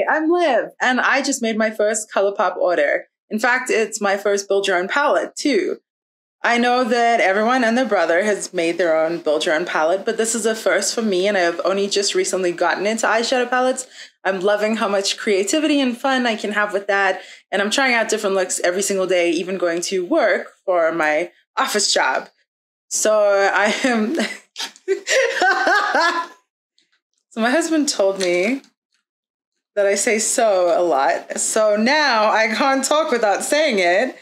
Hi, I'm Liv, and I just made my first Colourpop order. In fact, it's my first build your own palette, too. I know that everyone and their brother has made their own build your own palette, but this is a first for me, and I've only just recently gotten into eyeshadow palettes. I'm loving how much creativity and fun I can have with that, and I'm trying out different looks every single day, even going to work for my office job. So I am... So my husband told me that I say so a lot. So now I can't talk without saying it.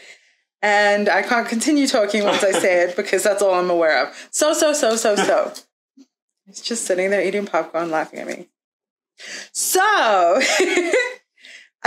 And I can't continue talking once I say it because that's all I'm aware of. So. He's just sitting there eating popcorn, laughing at me. So I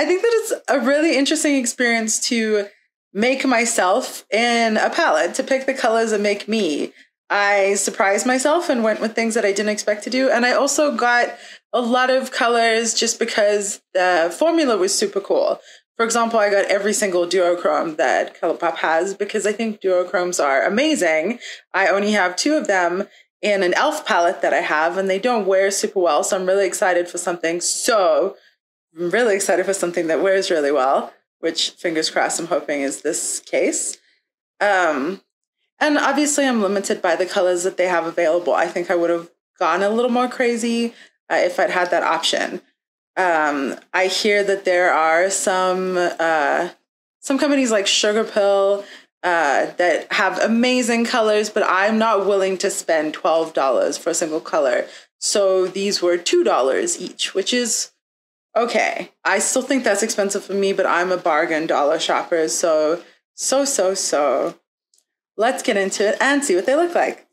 think that it's a really interesting experience to make myself in a palette, to pick the colors and make me. I surprised myself and went with things that I didn't expect to do. And I also got a lot of colors just because the formula was super cool. For example, I got every single duochrome that Colourpop has because I think duochromes are amazing. I only have 2 of them in an e.l.f. palette that I have, and they don't wear super well. So I'm really excited for something. I'm really excited for something that wears really well, which fingers crossed I'm hoping is this case. And obviously I'm limited by the colors that they have available. I think I would have gone a little more crazy if I'd had that option. I hear that there are some companies like Sugar Pill that have amazing colors, but I'm not willing to spend $12 for a single color. So these were $2 each, which is okay. I still think that's expensive for me, but I'm a bargain dollar shopper. So. Let's get into it and see what they look like.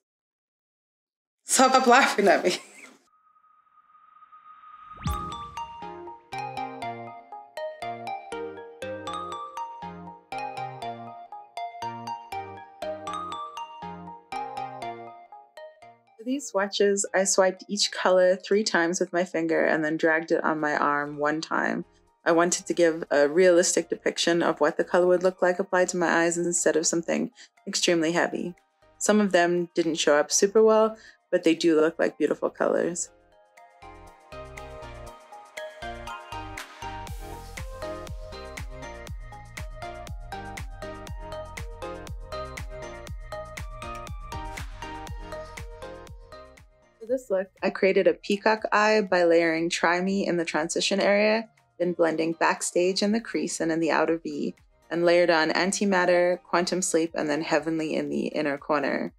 Stop laughing at me. For these swatches, I swiped each color 3 times with my finger and then dragged it on my arm 1 time. I wanted to give a realistic depiction of what the color would look like applied to my eyes instead of something extremely heavy. Some of them didn't show up super well, but they do look like beautiful colors. For this look, I created a peacock eye by layering Try Me in the transition area, then blending Backstage in the crease and in the outer V, and layered on Antimatter, Quantum Sleep, and then Heavenly in the inner corner.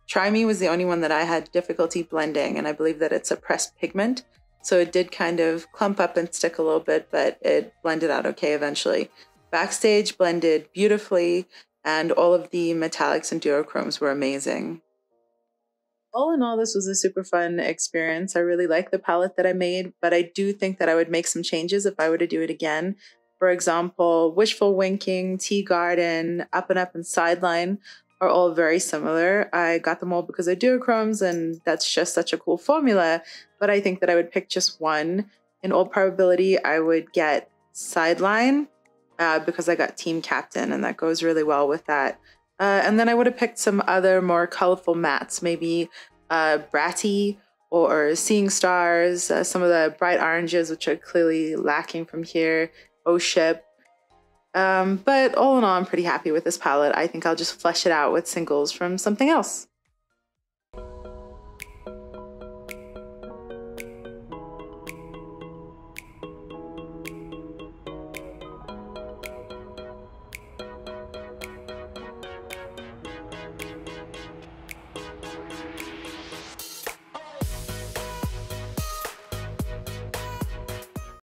Try Me was the only one that I had difficulty blending, and I believe that it's a pressed pigment, so it did kind of clump up and stick a little bit, but it blended out okay eventually. Backstage blended beautifully, and all of the metallics and duochromes were amazing. All in all, this was a super fun experience. I really like the palette that I made, but I do think that I would make some changes if I were to do it again. For example, Wishful Winking, Tea Garden, Up and Up, and Sideline are all very similar. I got them all because they're duochromes, and that's just such a cool formula, but I think that I would pick just one. In all probability, I would get Sideline because I got Team Captain, and that goes really well with that. And then I would have picked some other more colorful mattes, maybe Bratty or Seeing Stars, some of the bright oranges, which are clearly lacking from here, Oh Ship. But all in all, I'm pretty happy with this palette. I think I'll just flesh it out with singles from something else.